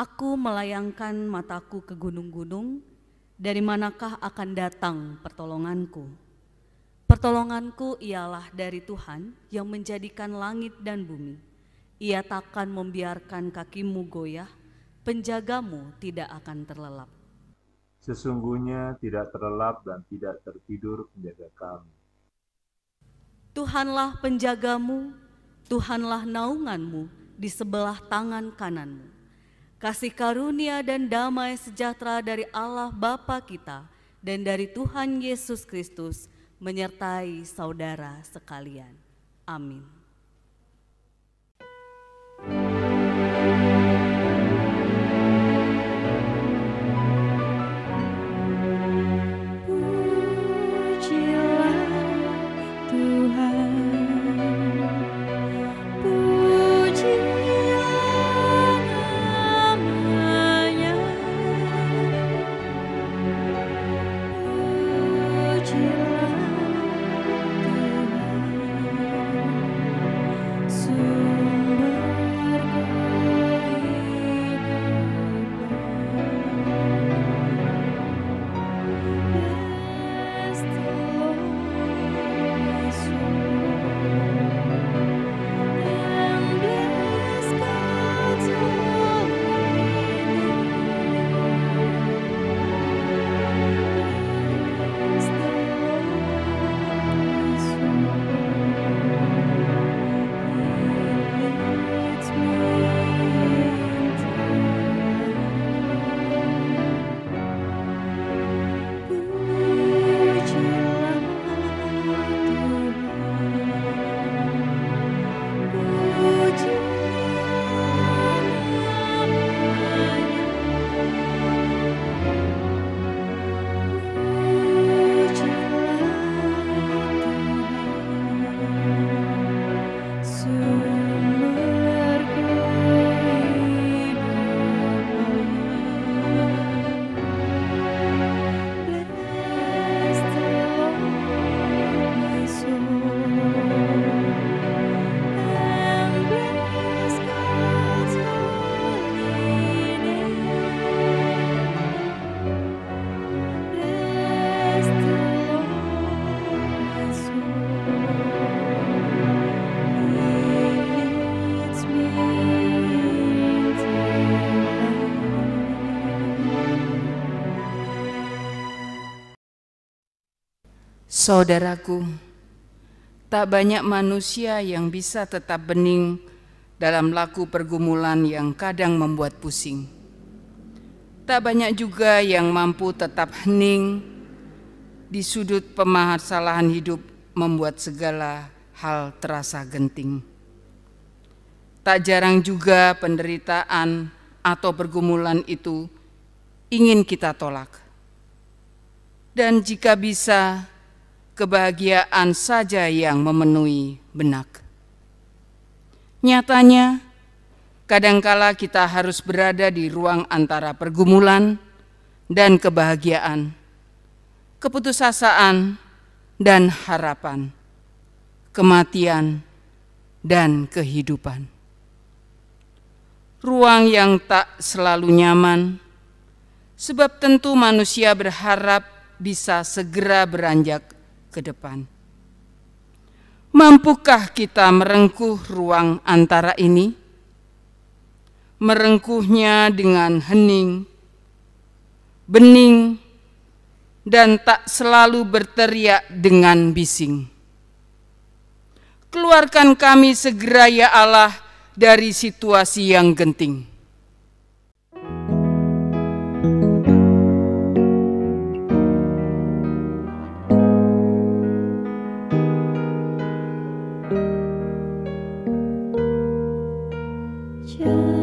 Aku melayangkan mataku ke gunung-gunung, dari manakah akan datang pertolonganku? Pertolonganku ialah dari Tuhan yang menjadikan langit dan bumi. Ia takkan membiarkan kakimu goyah, penjagamu tidak akan terlelap. Sesungguhnya tidak terlelap dan tidak tertidur penjaga kami. Tuhanlah penjagamu, Tuhanlah naunganmu di sebelah tangan kananmu. Kasih karunia dan damai sejahtera dari Allah Bapa kita dan dari Tuhan Yesus Kristus menyertai saudara sekalian. Amin. Saudaraku, tak banyak manusia yang bisa tetap bening dalam laku pergumulan yang kadang membuat pusing. Tak banyak juga yang mampu tetap hening di sudut permasalahan hidup membuat segala hal terasa genting. Tak jarang juga penderitaan atau pergumulan itu ingin kita tolak. Dan jika bisa, kebahagiaan saja yang memenuhi benak. Nyatanya, kadangkala kita harus berada di ruang antara pergumulan dan kebahagiaan, keputusasaan dan harapan, kematian dan kehidupan. Ruang yang tak selalu nyaman, sebab tentu manusia berharap bisa segera beranjak ke depan. Mampukah kita merengkuh ruang antara ini? Merengkuhnya dengan hening, bening, dan tak selalu berteriak dengan bising. Keluarkan kami segera ya Allah dari situasi yang genting. Jangan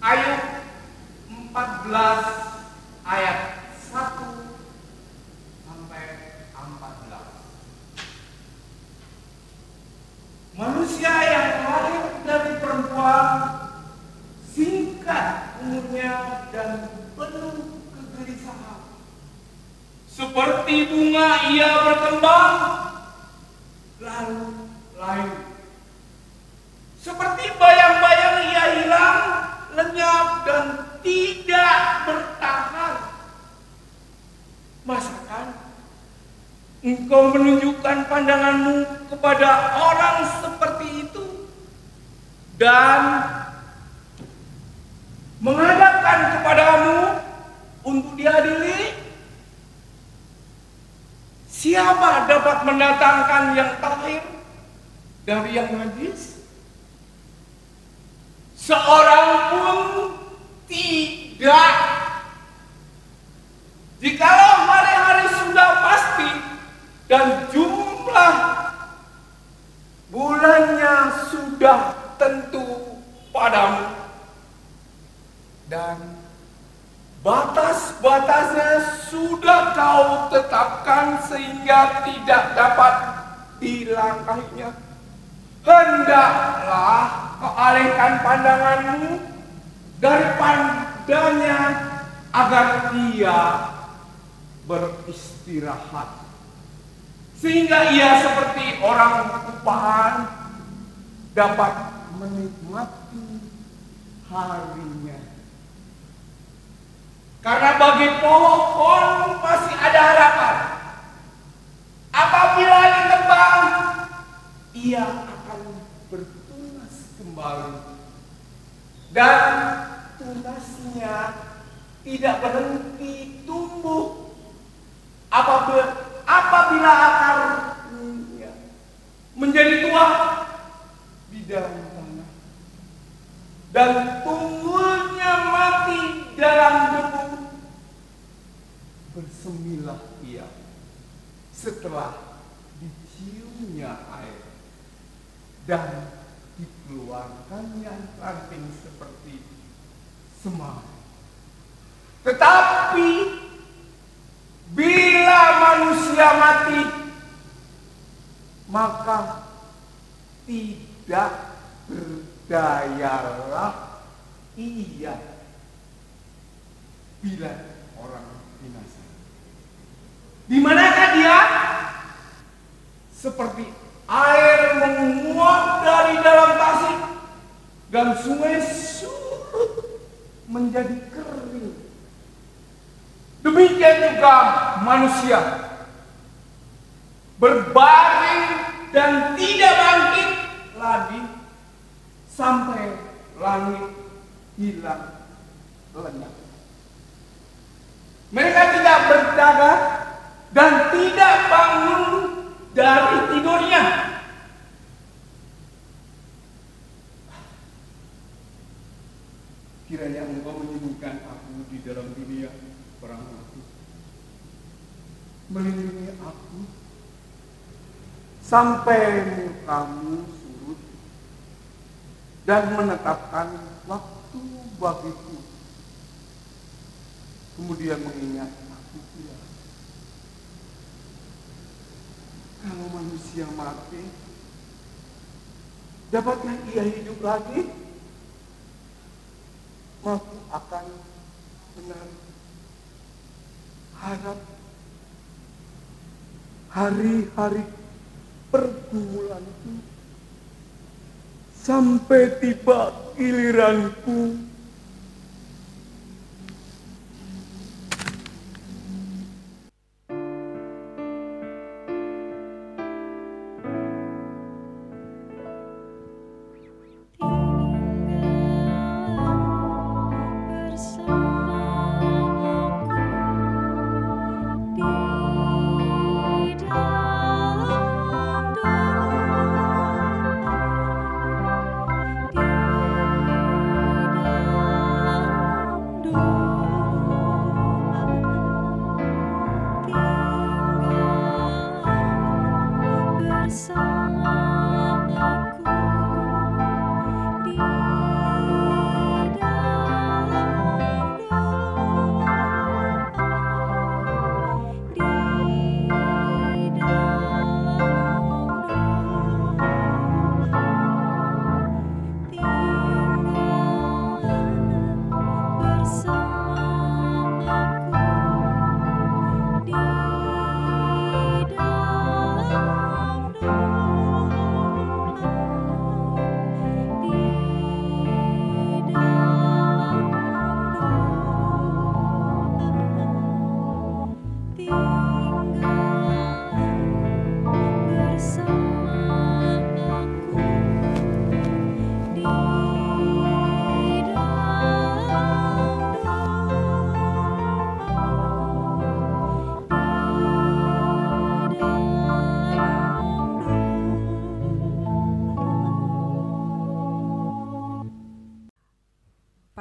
Ayub 14 ayat 1 sampai 14. Manusia yang lahir dari perempuan singkat umurnya dan penuh kegelisahan. Seperti bunga ia berkembang lalu layu. Seperti bayang-bayang ia hilang, lenyap dan tidak bertahan. Masakan engkau menunjukkan pandanganmu kepada orang seperti itu dan menghadapkan kepadamu untuk diadili? Siapa dapat mendatangkan yang tahir dari yang najis? Seorang pun tidak. Jikalau hari-hari sudah pasti dan jumlah bulannya sudah tentu padamu dan batas-batasnya sudah kau tetapkan sehingga tidak dapat dilangkahinya, hendaklah kau alihkan pandanganmu daripadanya agar ia beristirahat, sehingga ia seperti orang upahan dapat menikmati harinya. Karena bagi pohon masih ada harapan. Apabila ditebang, ia akan bertunas kembali. Dan tunasnya tidak berhenti tumbuh apabila akarnya menjadi tua di dalam tanah dan tunggulnya mati dalam debu. Bersemilah ia setelah diciumnya air dan dikeluarkannya ranting seperti semai. Tetapi bila manusia mati, maka tidak berdayalah ia bila orang binasa. Di manakah dia? Seperti air menguap dari dalam tasik dan sungai surut menjadi kering. Demikian juga manusia berbaring dan tidak bangkit lagi sampai langit hilang lenyap. Mereka tidak berjaga dan tidak bangun dari tidurnya. Kiranya Engkau menyembuhkan aku di dalam dunia perang aku, melindungi aku sampai mukamu surut dan menetapkan waktu bagiku, kemudian mengingat aku pula. Kalau manusia mati, dapatkah ia hidup lagi? Aku akan benar harap hari-hari pergumulanku sampai tiba giliranku.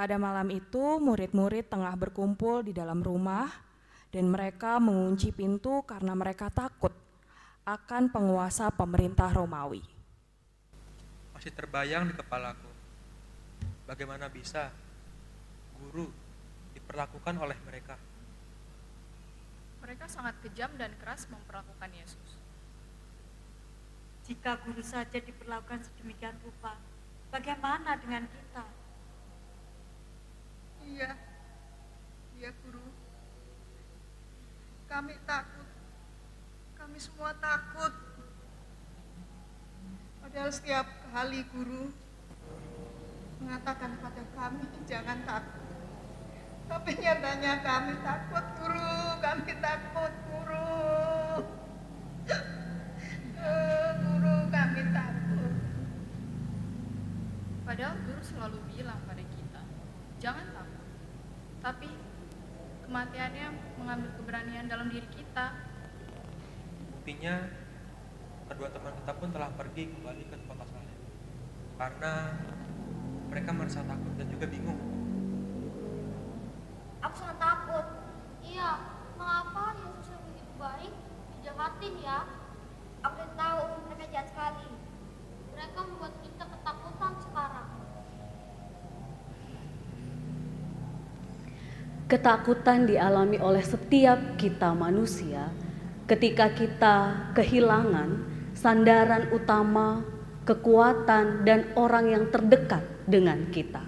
Pada malam itu, murid-murid tengah berkumpul di dalam rumah dan mereka mengunci pintu karena mereka takut akan penguasa pemerintah Romawi. Masih terbayang di kepalaku, bagaimana bisa guru diperlakukan oleh mereka. Mereka sangat kejam dan keras memperlakukan Yesus. Jika guru saja diperlakukan sedemikian rupa, bagaimana dengan kita? Iya guru. Kami takut. Kami semua takut. Padahal setiap kali guru mengatakan pada kami, jangan takut. Tapi nyatanya kami takut guru, kami takut guru. Guru, kami takut. Padahal guru selalu bilang pada kita, jangan takut. Tapi kematiannya mengambil keberanian dalam diri kita. Buktinya, kedua teman kita pun telah pergi kembali ke kota Salem. Karena mereka merasa takut dan juga bingung. Aku sangat takut. Iya, mengapa Yesus yang begitu baik dijahatin ya? Aku udah tahu mereka jahat sekali. Mereka membuat kita ketakutan sekarang. Ketakutan dialami oleh setiap kita manusia ketika kita kehilangan sandaran utama, kekuatan, dan orang yang terdekat dengan kita.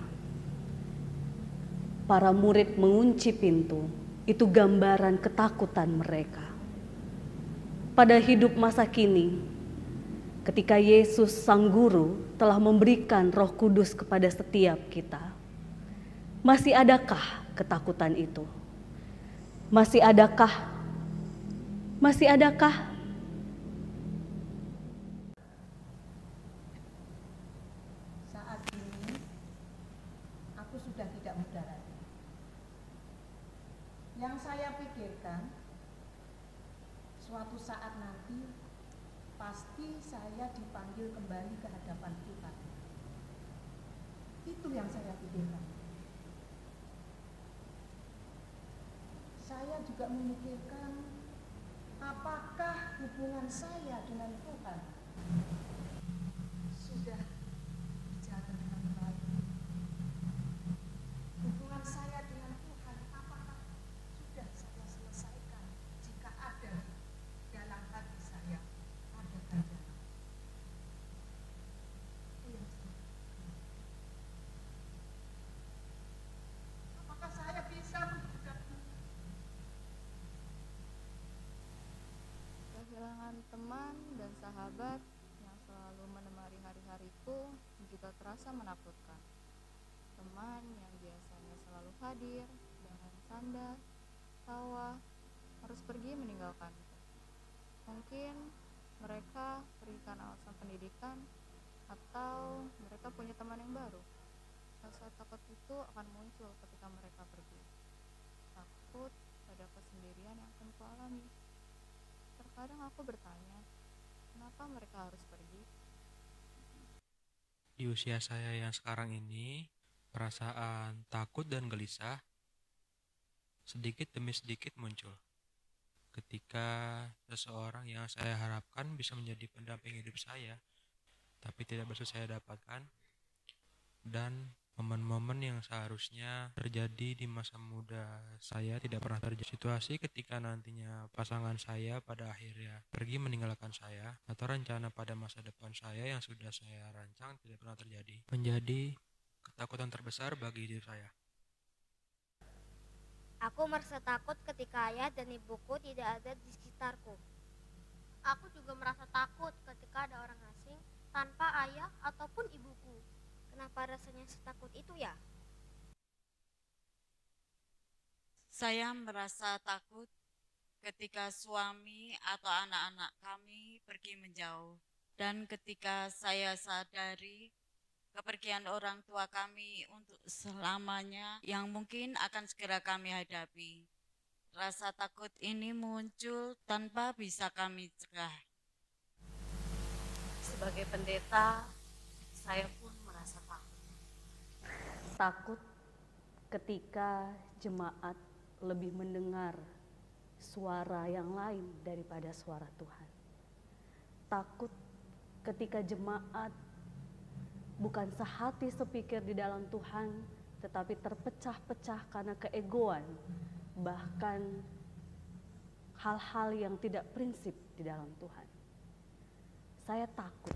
Para murid mengunci pintu, itu gambaran ketakutan mereka. Pada hidup masa kini, ketika Yesus Sang Guru telah memberikan Roh Kudus kepada setiap kita, masih adakah ketakutan itu? Masih adakah? Masih adakah? Saat ini aku sudah tidak muda lagi. Yang saya pikirkan, suatu saat nanti pasti saya dipanggil kembali ke hadapan Tuhan. Itu yang saya pikirkan. Saya juga memikirkan apakah hubungan saya dengan Tuhan sudah berjalan dengan baik. Hubungan saya dengan Tuhan apakah sudah saya selesaikan? Jika ada dalam hati saya ada ganjaran. Apakah saya bisa mewujudkan Kehilangan teman dan sahabat yang selalu menemani hari-hariku juga terasa menakutkan. Teman yang biasanya selalu hadir dengan canda, tawa, harus pergi meninggalkanku. Mungkin mereka berikan alasan pendidikan atau mereka punya teman yang baru. Rasa takut itu akan muncul ketika mereka pergi. Takut pada kesendirian yang akan kualami. Terkadang aku bertanya, kenapa mereka harus pergi? Di usia saya yang sekarang ini, perasaan takut dan gelisah sedikit demi sedikit muncul. Ketika seseorang yang saya harapkan bisa menjadi pendamping hidup saya, tapi tidak bisa saya dapatkan, dan momen-momen yang seharusnya terjadi di masa muda saya tidak pernah terjadi. Situasi ketika nantinya pasangan saya pada akhirnya pergi meninggalkan saya, atau rencana pada masa depan saya yang sudah saya rancang tidak pernah terjadi, menjadi ketakutan terbesar bagi hidup saya. Aku merasa takut ketika ayah dan ibuku tidak ada di sekitarku. Aku juga merasa takut ketika ada orang asing tanpa ayah ataupun ibuku. Kenapa rasanya setakut itu ya? Saya merasa takut ketika suami atau anak-anak kami pergi menjauh. Dan ketika saya sadari kepergian orang tua kami untuk selamanya yang mungkin akan segera kami hadapi. Rasa takut ini muncul tanpa bisa kami cegah. Sebagai pendeta, saya pun merasa takut. Takut ketika jemaat lebih mendengar suara yang lain daripada suara Tuhan. Takut ketika jemaat bukan sehati sepikir di dalam Tuhan, tetapi terpecah-pecah karena keegoan, bahkan hal-hal yang tidak prinsip di dalam Tuhan. Saya takut.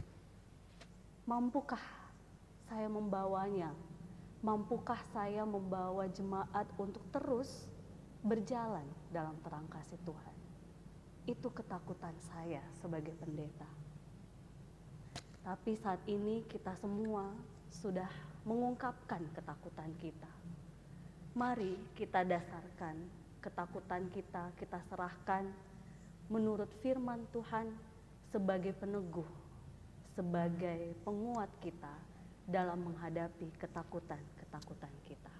Mampukah saya membawanya? Mampukah saya membawa jemaat untuk terus berjalan dalam terang kasih Tuhan? Itu ketakutan saya sebagai pendeta. Tapi saat ini kita semua sudah mengungkapkan ketakutan kita. Mari kita dasarkan ketakutan kita, kita serahkan menurut firman Tuhan sebagai peneguh, sebagai penguat kita dalam menghadapi ketakutan-ketakutan kita.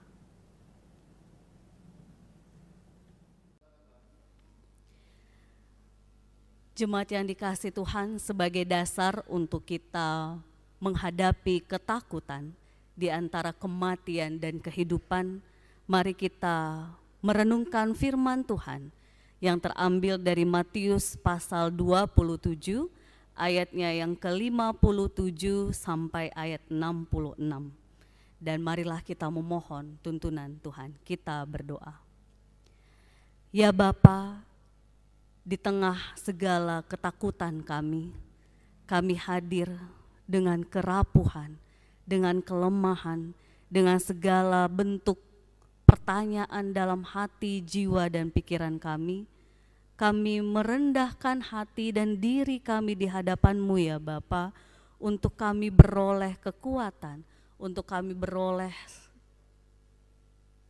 Jemaat yang dikasihi Tuhan, sebagai dasar untuk kita menghadapi ketakutan di antara kematian dan kehidupan, mari kita merenungkan firman Tuhan yang terambil dari Matius pasal 27, ayatnya yang ke-57 sampai ayat 66. Dan marilah kita memohon tuntunan Tuhan. Kita berdoa. Ya Bapa, di tengah segala ketakutan kami hadir dengan kerapuhan, dengan kelemahan, dengan segala bentuk pertanyaan dalam hati, jiwa, dan pikiran kami. Kami merendahkan hati dan diri kami di hadapan-Mu ya Bapa, untuk kami beroleh kekuatan, untuk kami beroleh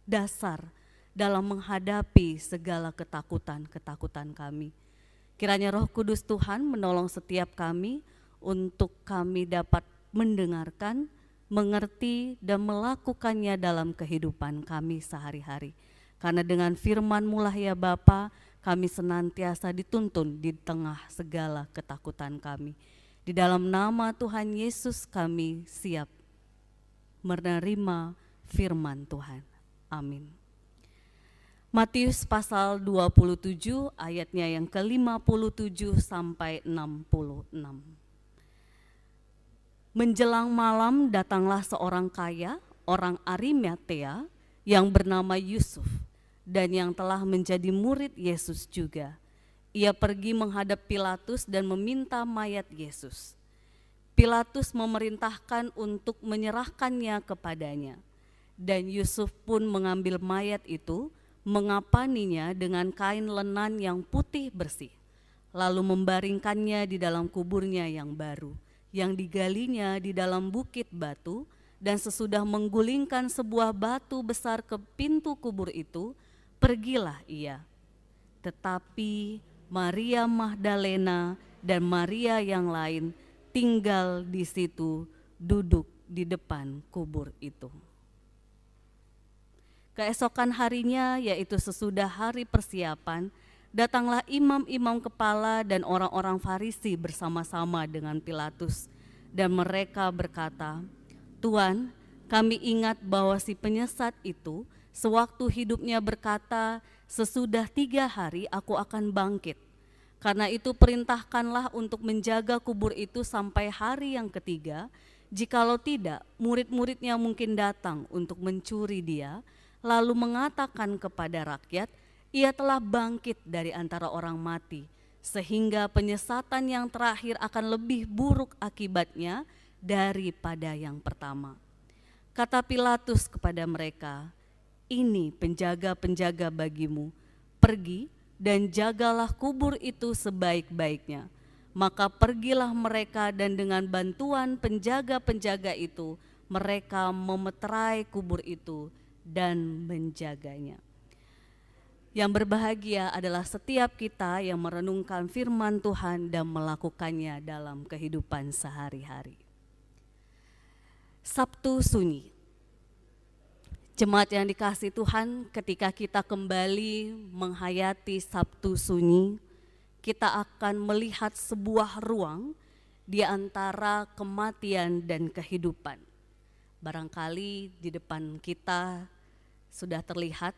dasar dalam menghadapi segala ketakutan-ketakutan kami. Kiranya Roh Kudus Tuhan menolong setiap kami untuk kami dapat mendengarkan, mengerti, dan melakukannya dalam kehidupan kami sehari-hari. Karena dengan firman-Mu lah ya Bapa, kami senantiasa dituntun di tengah segala ketakutan kami. Di dalam nama Tuhan Yesus kami siap menerima firman Tuhan. Amin. Matius pasal 27 ayatnya yang ke-57 sampai 66. Menjelang malam datanglah seorang kaya, orang Arimatea, yang bernama Yusuf, dan yang telah menjadi murid Yesus juga. Ia pergi menghadap Pilatus dan meminta mayat Yesus. Pilatus memerintahkan untuk menyerahkannya kepadanya. Dan Yusuf pun mengambil mayat itu, mengapaninya dengan kain lenan yang putih bersih, lalu membaringkannya di dalam kuburnya yang baru, yang digalinya di dalam bukit batu, dan sesudah menggulingkan sebuah batu besar ke pintu kubur itu, pergilah ia. Tetapi Maria Magdalena dan Maria yang lain tinggal di situ, duduk di depan kubur itu. Keesokan harinya, yaitu sesudah hari persiapan, datanglah imam-imam kepala dan orang-orang Farisi bersama-sama dengan Pilatus, dan mereka berkata, "Tuan, kami ingat bahwa si penyesat itu sewaktu hidupnya berkata, 'Sesudah 3 hari aku akan bangkit.' Karena itu perintahkanlah untuk menjaga kubur itu sampai hari yang ketiga, jikalau tidak, murid-muridnya mungkin datang untuk mencuri dia, lalu mengatakan kepada rakyat, ia telah bangkit dari antara orang mati, sehingga penyesatan yang terakhir akan lebih buruk akibatnya daripada yang pertama." Kata Pilatus kepada mereka, "Ini penjaga-penjaga bagimu, pergi dan jagalah kubur itu sebaik-baiknya." Maka pergilah mereka, dan dengan bantuan penjaga-penjaga itu, mereka memeterai kubur itu dan menjaganya. Yang berbahagia adalah setiap kita yang merenungkan firman Tuhan dan melakukannya dalam kehidupan sehari-hari. Sabtu Sunyi. Jemaat yang dikasihi Tuhan, ketika kita kembali menghayati Sabtu Sunyi, kita akan melihat sebuah ruang di antara kematian dan kehidupan. Barangkali di depan kita sudah terlihat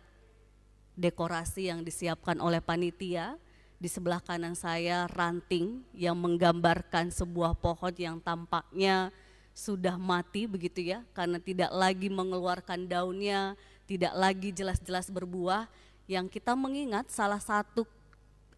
dekorasi yang disiapkan oleh panitia. Di sebelah kanan saya ranting yang menggambarkan sebuah pohon yang tampaknya sudah mati begitu ya, karena tidak lagi mengeluarkan daunnya, tidak lagi jelas-jelas berbuah. Yang kita mengingat salah satu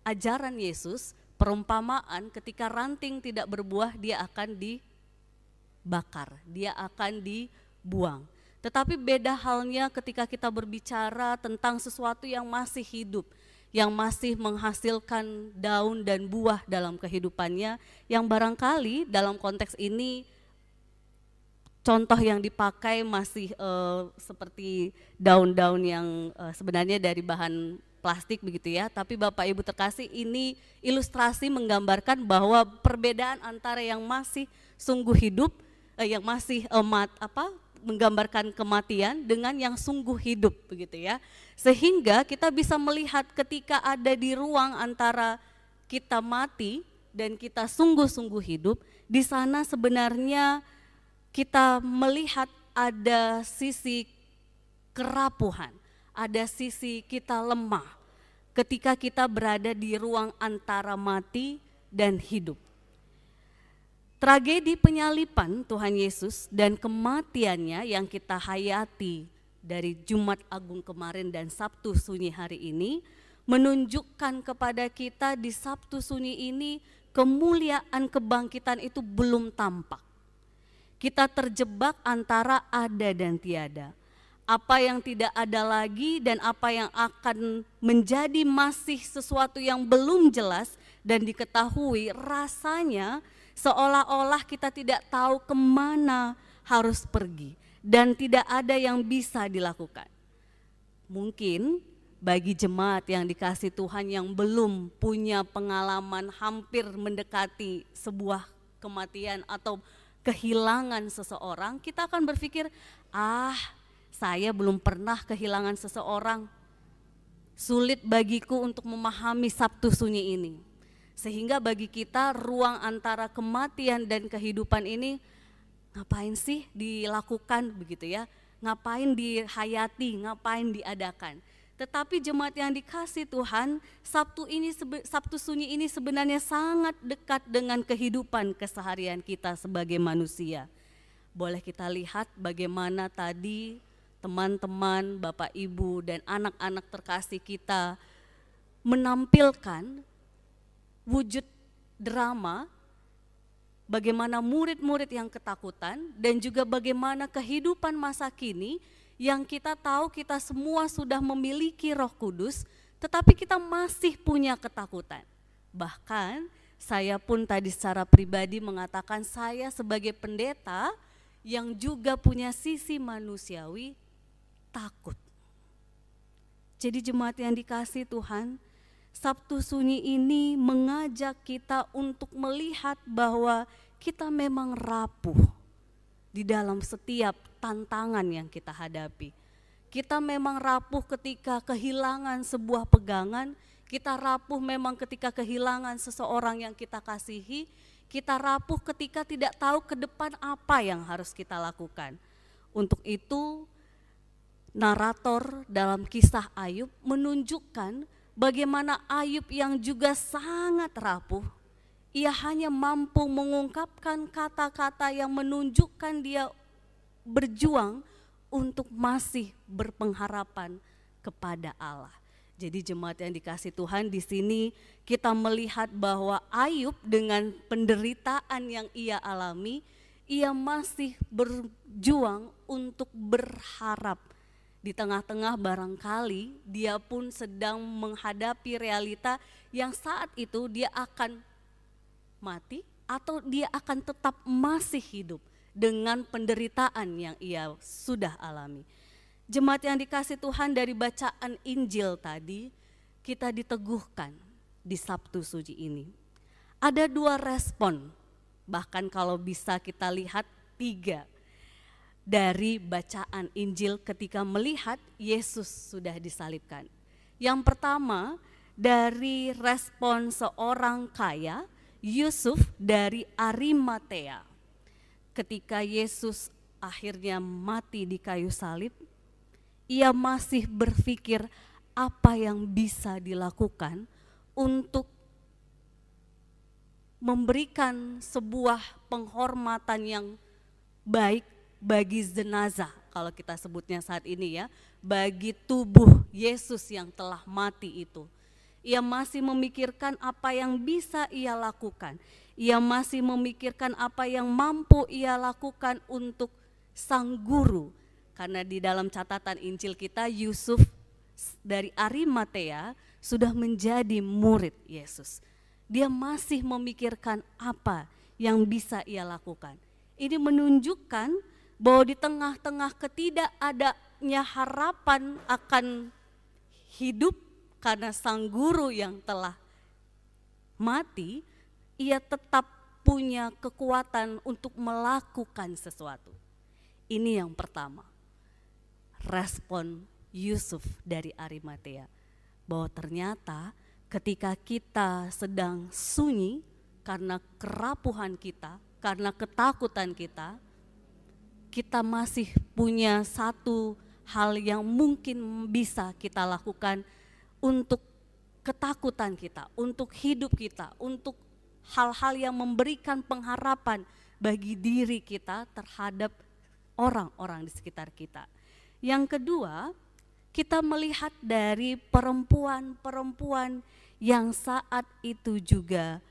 ajaran Yesus, perumpamaan ketika ranting tidak berbuah dia akan dibakar, dia akan dibuang. Tetapi beda halnya ketika kita berbicara tentang sesuatu yang masih hidup, yang masih menghasilkan daun dan buah dalam kehidupannya, yang barangkali dalam konteks ini contoh yang dipakai masih seperti daun-daun yang sebenarnya dari bahan plastik begitu ya. Tapi Bapak Ibu terkasih, ini ilustrasi menggambarkan bahwa perbedaan antara yang masih sungguh hidup, yang masih menggambarkan kematian dengan yang sungguh hidup begitu ya. Sehingga kita bisa melihat ketika ada di ruang antara kita mati dan kita sungguh-sungguh hidup, di sana sebenarnya kita melihat ada sisi kerapuhan, ada sisi kita lemah ketika kita berada di ruang antara mati dan hidup. Tragedi penyaliban Tuhan Yesus dan kematiannya yang kita hayati dari Jumat Agung kemarin dan Sabtu Sunyi hari ini menunjukkan kepada kita di Sabtu Sunyi ini kemuliaan kebangkitan itu belum tampak. Kita terjebak antara ada dan tiada. Apa yang tidak ada lagi dan apa yang akan menjadi masih sesuatu yang belum jelas dan diketahui, rasanya seolah-olah kita tidak tahu kemana harus pergi dan tidak ada yang bisa dilakukan. Mungkin bagi jemaat yang dikasih Tuhan yang belum punya pengalaman hampir mendekati sebuah kematian atau kehilangan seseorang, kita akan berpikir, saya belum pernah kehilangan seseorang. Sulit bagiku untuk memahami Sabtu Sunyi ini. Sehingga bagi kita ruang antara kematian dan kehidupan ini ngapain sih dilakukan begitu ya? Ngapain dihayati, ngapain diadakan? Tetapi jemaat yang dikasih Tuhan, Sabtu Sunyi ini sebenarnya sangat dekat dengan kehidupan keseharian kita sebagai manusia. Boleh kita lihat bagaimana tadi teman-teman, Bapak Ibu dan anak-anak terkasih kita menampilkan wujud drama, bagaimana murid-murid yang ketakutan dan juga bagaimana kehidupan masa kini yang kita tahu kita semua sudah memiliki Roh Kudus, tetapi kita masih punya ketakutan. Bahkan saya pun tadi secara pribadi mengatakan saya sebagai pendeta yang juga punya sisi manusiawi takut. Jadi jemaat yang dikasih Tuhan, Sabtu Sunyi ini mengajak kita untuk melihat bahwa kita memang rapuh di dalam setiap tantangan yang kita hadapi. Kita memang rapuh ketika kehilangan sebuah pegangan, kita rapuh memang ketika kehilangan seseorang yang kita kasihi, kita rapuh ketika tidak tahu ke depan apa yang harus kita lakukan. Untuk itu, narator dalam kisah Ayub menunjukkan bagaimana Ayub yang juga sangat rapuh, ia hanya mampu mengungkapkan kata-kata yang menunjukkan dia berjuang untuk masih berpengharapan kepada Allah. Jadi jemaat yang dikasih Tuhan, di sini kita melihat bahwa Ayub dengan penderitaan yang ia alami, ia masih berjuang untuk berharap. Di tengah-tengah barangkali dia pun sedang menghadapi realita yang saat itu dia akan mati atau dia akan tetap masih hidup dengan penderitaan yang ia sudah alami. Jemaat yang dikasih Tuhan, dari bacaan Injil tadi kita diteguhkan di Sabtu Sunyi ini. Ada 2 respon, bahkan kalau bisa kita lihat 3 dari bacaan Injil ketika melihat Yesus sudah disalibkan. Yang pertama dari respon seorang kaya, Yusuf dari Arimatea. Ketika Yesus akhirnya mati di kayu salib, ia masih berpikir apa yang bisa dilakukan untuk memberikan sebuah penghormatan yang baik bagi jenazah, kalau kita sebutnya saat ini ya, bagi tubuh Yesus yang telah mati itu. Ia masih memikirkan apa yang bisa ia lakukan. Ia masih memikirkan apa yang mampu ia lakukan untuk sang guru. Karena di dalam catatan Injil kita, Yusuf dari Arimatea sudah menjadi murid Yesus. Dia masih memikirkan apa yang bisa ia lakukan. Ini menunjukkan bahwa di tengah-tengah ketidakadanya harapan akan hidup karena sang guru yang telah mati, ia tetap punya kekuatan untuk melakukan sesuatu. Ini yang pertama, respon Yusuf dari Arimatea, bahwa ternyata ketika kita sedang sunyi karena kerapuhan kita, karena ketakutan kita, kita masih punya satu hal yang mungkin bisa kita lakukan untuk ketakutan kita, untuk hidup kita, untuk hal-hal yang memberikan pengharapan bagi diri kita terhadap orang-orang di sekitar kita. Yang kedua, kita melihat dari perempuan-perempuan yang saat itu juga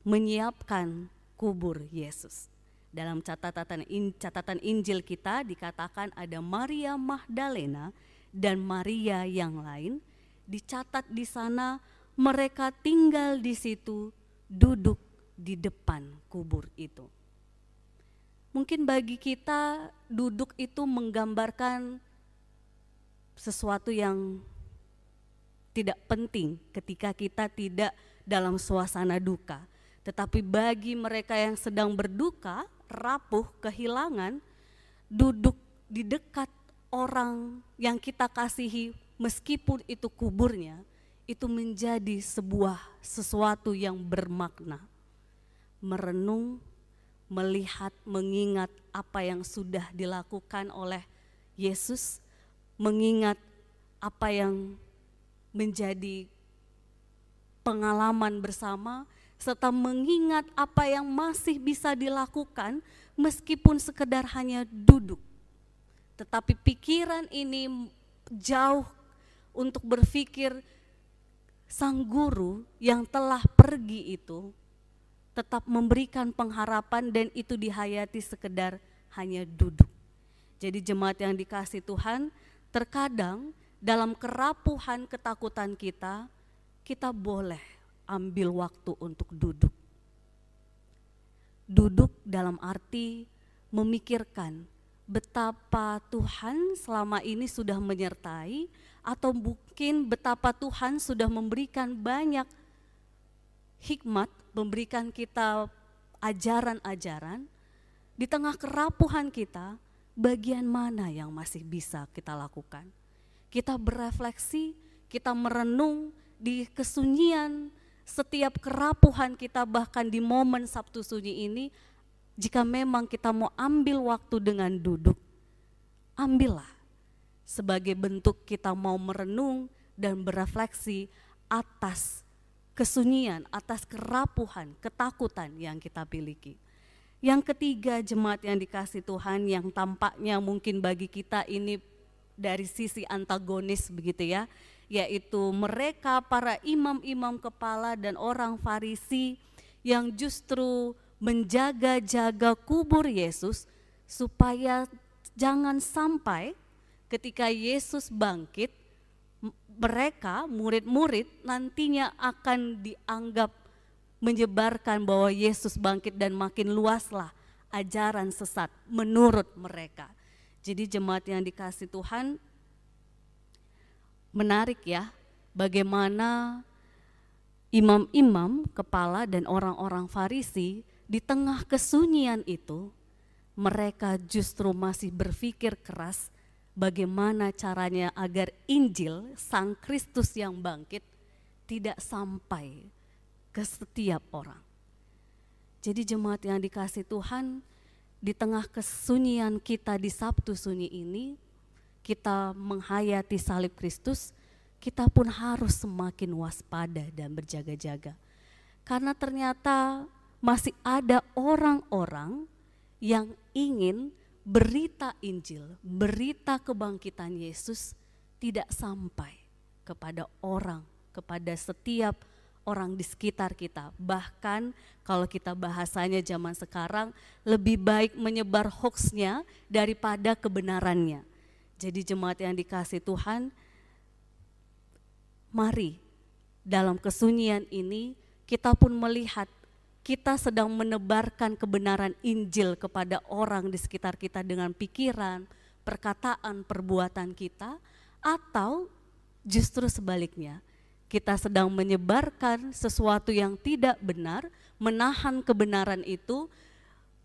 menyiapkan kubur Yesus. Dalam catatan Injil kita dikatakan ada Maria Magdalena dan Maria yang lain. Dicatat di sana mereka tinggal di situ, duduk di depan kubur itu. Mungkin bagi kita duduk itu menggambarkan sesuatu yang tidak penting ketika kita tidak dalam suasana duka. Tetapi bagi mereka yang sedang berduka, rapuh, kehilangan, duduk di dekat orang yang kita kasihi meskipun itu kuburnya, itu menjadi sesuatu yang bermakna. Merenung, melihat, mengingat apa yang sudah dilakukan oleh Yesus, mengingat apa yang menjadi pengalaman bersama, serta mengingat apa yang masih bisa dilakukan meskipun sekedar hanya duduk. Tetapi pikiran ini jauh untuk berpikir sang guru yang telah pergi itu tetap memberikan pengharapan dan itu dihayati sekedar hanya duduk. Jadi jemaat yang dikasihi Tuhan, terkadang dalam kerapuhan ketakutan kita, kita boleh ambil waktu untuk duduk. Duduk dalam arti memikirkan betapa Tuhan selama ini sudah menyertai, atau mungkin betapa Tuhan sudah memberikan banyak hikmat, memberikan kita ajaran-ajaran. Di tengah kerapuhan kita, bagian mana yang masih bisa kita lakukan? Kita berefleksi, kita merenung di kesunyian setiap kerapuhan kita, bahkan di momen Sabtu Sunyi ini. Jika memang kita mau ambil waktu dengan duduk, ambillah sebagai bentuk kita mau merenung dan berefleksi atas kesunyian, atas kerapuhan, ketakutan yang kita miliki. Yang ketiga, jemaat yang dikasihi Tuhan, yang tampaknya mungkin bagi kita ini dari sisi antagonis begitu ya, yaitu mereka para imam-imam kepala dan orang Farisi yang justru menjaga-jaga kubur Yesus supaya jangan sampai ketika Yesus bangkit, mereka murid-murid nantinya akan dianggap menyebarkan bahwa Yesus bangkit dan makin luaslah ajaran sesat menurut mereka. Jadi jemaat yang dikasihi Tuhan, menarik ya bagaimana imam-imam kepala dan orang-orang Farisi di tengah kesunyian itu, mereka justru masih berpikir keras bagaimana caranya agar Injil Sang Kristus yang bangkit tidak sampai ke setiap orang. Jadi jemaat yang dikasihi Tuhan, di tengah kesunyian kita di Sabtu Sunyi ini, kita menghayati salib Kristus, kita pun harus semakin waspada dan berjaga-jaga. Karena ternyata masih ada orang-orang yang ingin berita Injil, berita kebangkitan Yesus tidak sampai kepada orang, kepada setiap orang di sekitar kita. Bahkan kalau kita bahasanya zaman sekarang, lebih baik menyebar hoaxnya daripada kebenarannya. Jadi jemaat yang dikasihi Tuhan, mari dalam kesunyian ini kita pun melihat kita sedang menebarkan kebenaran Injil kepada orang di sekitar kita dengan pikiran, perkataan, perbuatan kita, atau justru sebaliknya, kita sedang menyebarkan sesuatu yang tidak benar, menahan kebenaran itu,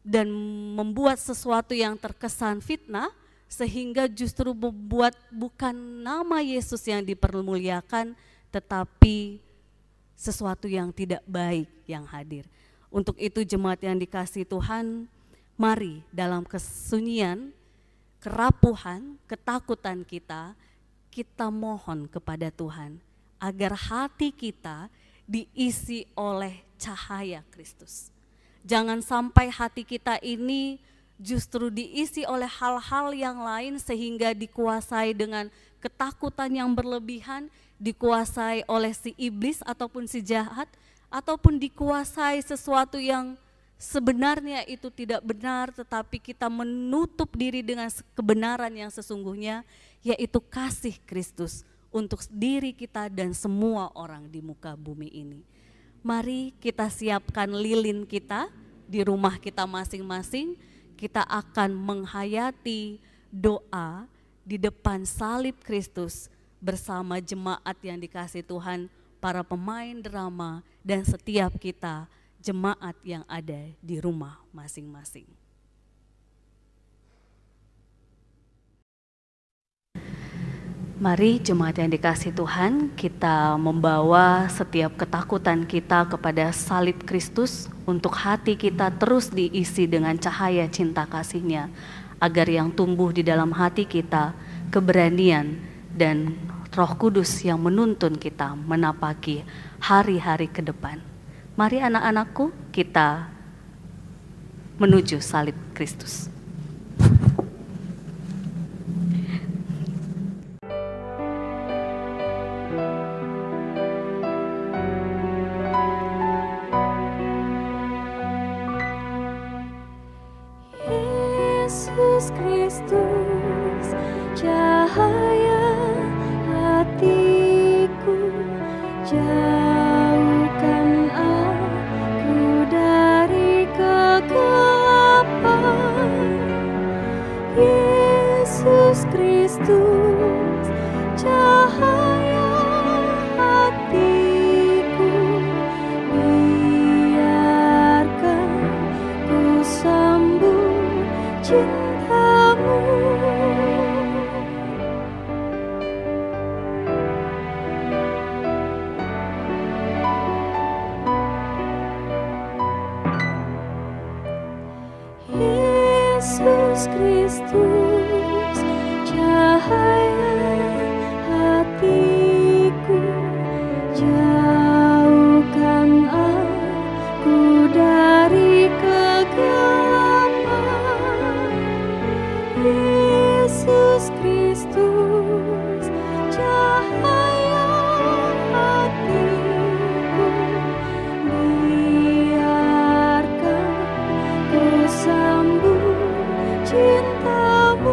dan membuat sesuatu yang terkesan fitnah, sehingga justru membuat bukan nama Yesus yang dipermuliakan, tetapi sesuatu yang tidak baik yang hadir. Untuk itu jemaat yang dikasihi Tuhan, mari dalam kesunyian, kerapuhan, ketakutan kita mohon kepada Tuhan agar hati kita diisi oleh cahaya Kristus. Jangan sampai hati kita ini justru diisi oleh hal-hal yang lain sehingga dikuasai dengan ketakutan yang berlebihan, dikuasai oleh si iblis ataupun si jahat, ataupun dikuasai sesuatu yang sebenarnya itu tidak benar, tetapi kita menutup diri dengan kebenaran yang sesungguhnya, yaitu kasih Kristus untuk diri kita dan semua orang di muka bumi ini. Mari kita siapkan lilin kita di rumah kita masing-masing, kita akan menghayati doa di depan salib Kristus bersama jemaat yang dikasihi Tuhan, para pemain drama, dan setiap kita jemaat yang ada di rumah masing-masing. Mari jemaat yang dikasihi Tuhan, kita membawa setiap ketakutan kita kepada salib Kristus untuk hati kita terus diisi dengan cahaya cinta kasih-Nya, agar yang tumbuh di dalam hati kita keberanian dan Roh Kudus yang menuntun kita menapaki hari-hari ke depan. Mari anak-anakku, kita menuju salib Kristus. Yesus Kristus, cahaya hatiku, jauhkan aku dari kegelapan. Yesus Kristus, cahaya hatiku, biarkan ku sambut cinta-Mu. Yesus Kristus, cahaya hatiku, jauhkan aku dari kegelapan. Yesus Kristus, cahaya hatiku, biarkan ku sambut cinta-Mu.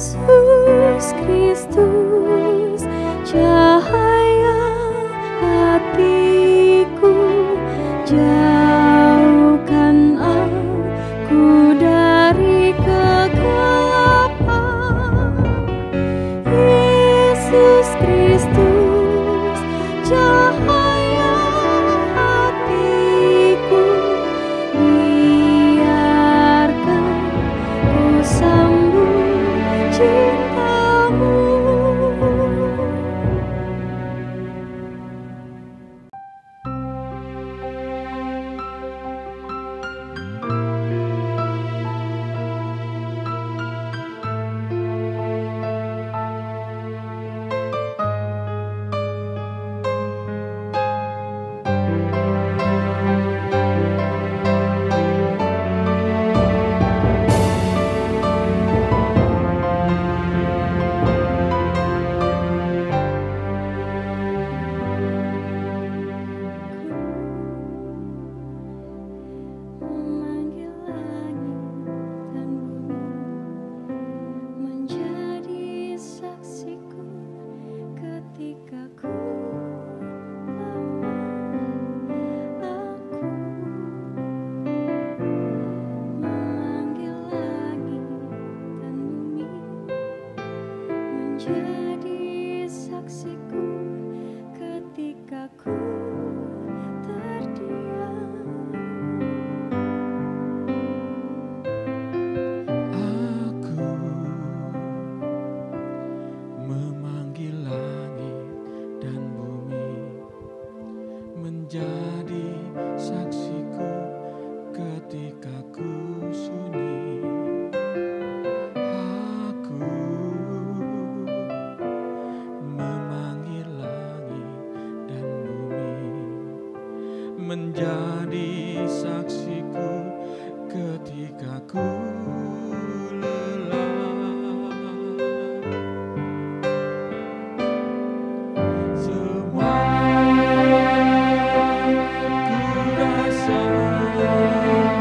Yesus Kristus, cahaya hatiku, jauhkan aku dari kegelapan. Yesus Kristus, cahaya hatiku, biarkan ku sambut cintamu. Memanggil langit dan bumi menjadi saksiku ketika ku memanggil langit dan bumi menjadi saksiku ketika ku terdiam. Memanggil langit dan bumi menjadi saksiku ketika ku sunyi. Aku memanggil langit dan bumi menjadi saksiku ketika ku lelah. Semua ku rasakan lelah.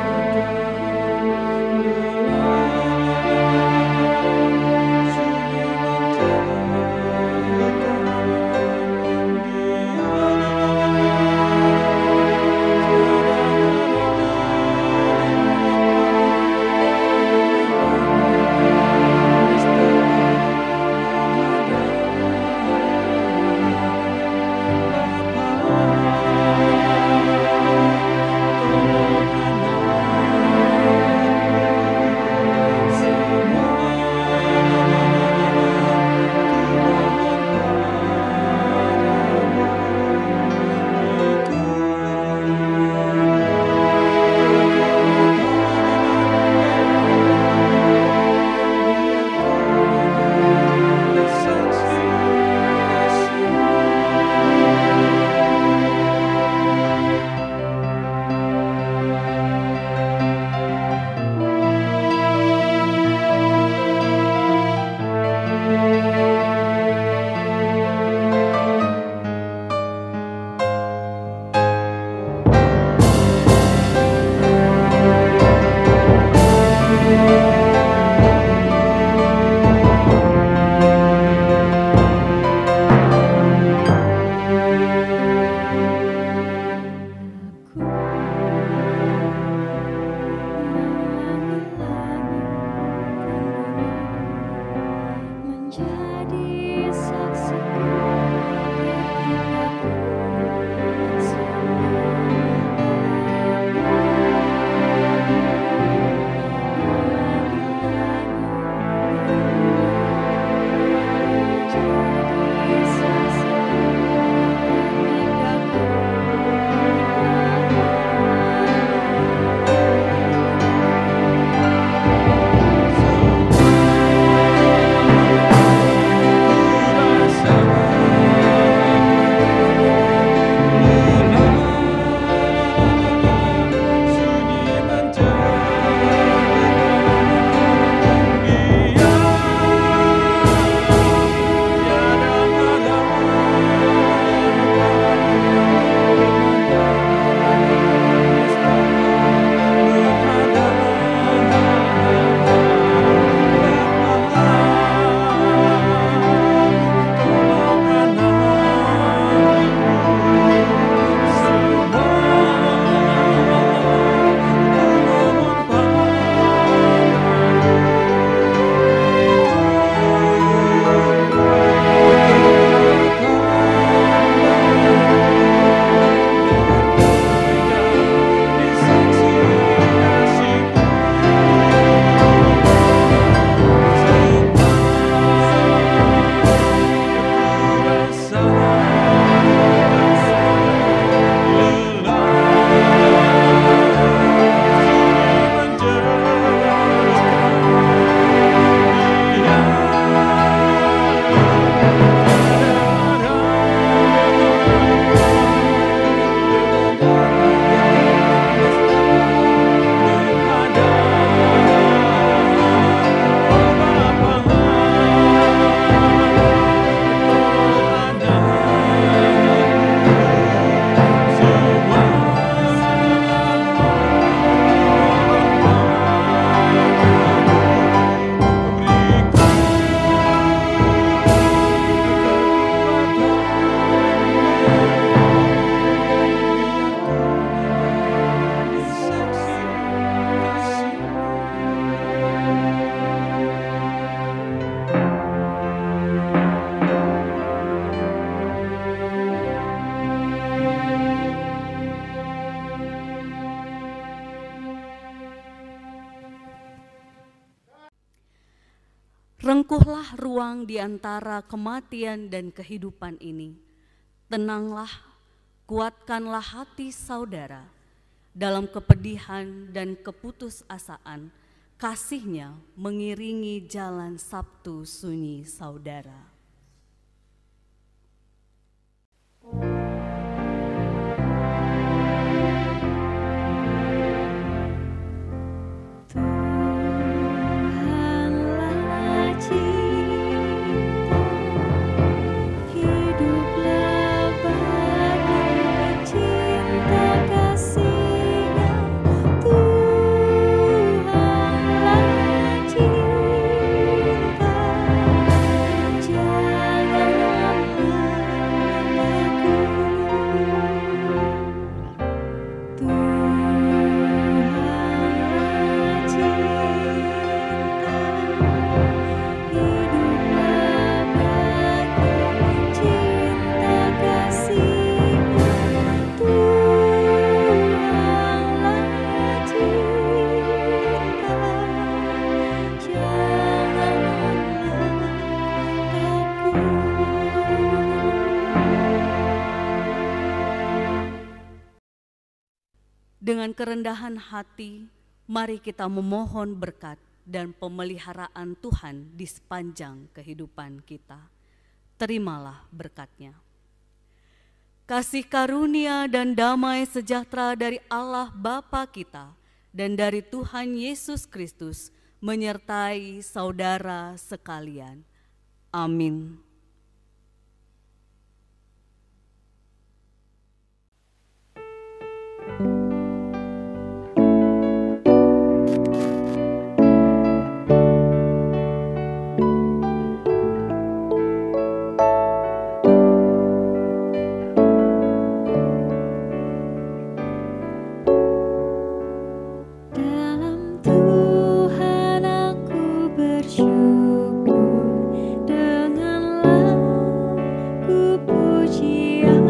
Rengkuhlah ruang di antara kematian dan kehidupan ini. Tenanglah, kuatkanlah hati saudara. Dalam kepedihan dan keputusasaan, kasih-Nya mengiringi jalan Sabtu sunyi saudara. Dengan kerendahan hati, mari kita memohon berkat dan pemeliharaan Tuhan di sepanjang kehidupan kita. Terimalah berkat-Nya. Kasih karunia dan damai sejahtera dari Allah Bapa kita dan dari Tuhan Yesus Kristus menyertai saudara sekalian. Amin. Dalam Tuhan aku bersyukur, dengan lagu pujian.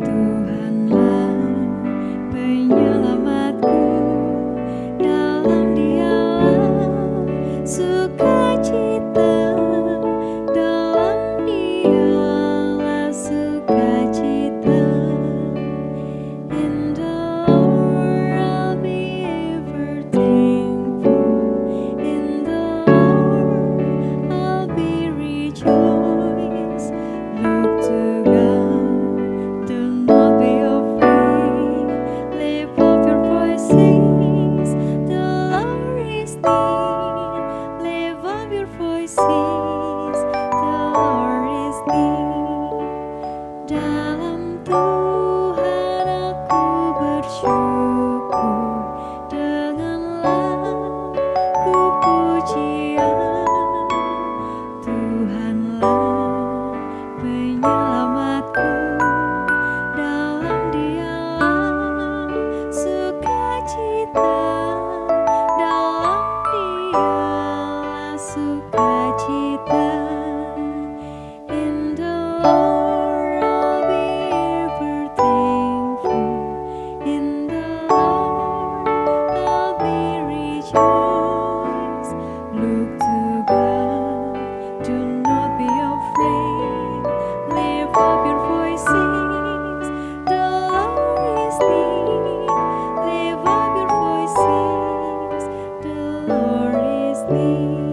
Tuhanlah penyelamatku, dalam Dialah sukacita, dalam Dialah sukacita. In the Lord I'll be ever thankful. In the Lord I'll be rejoiced. Look to God, do not be afraid. Lift up your voices, the Lord is near. Lift up your voices, the Lord is near. Dalam Tuhan aku bersyukur, dengan lagu pujian. Tuhanlah penyelamatku, dalam Dialah sukacita, dalam Dialah sukacita. In the Lord I'll be ever thankful. In the Lord I'll be rejoiced. Look to God, do not be afraid. Lift up your voices, the Lord is near. Lift up your voices, the Lord is near.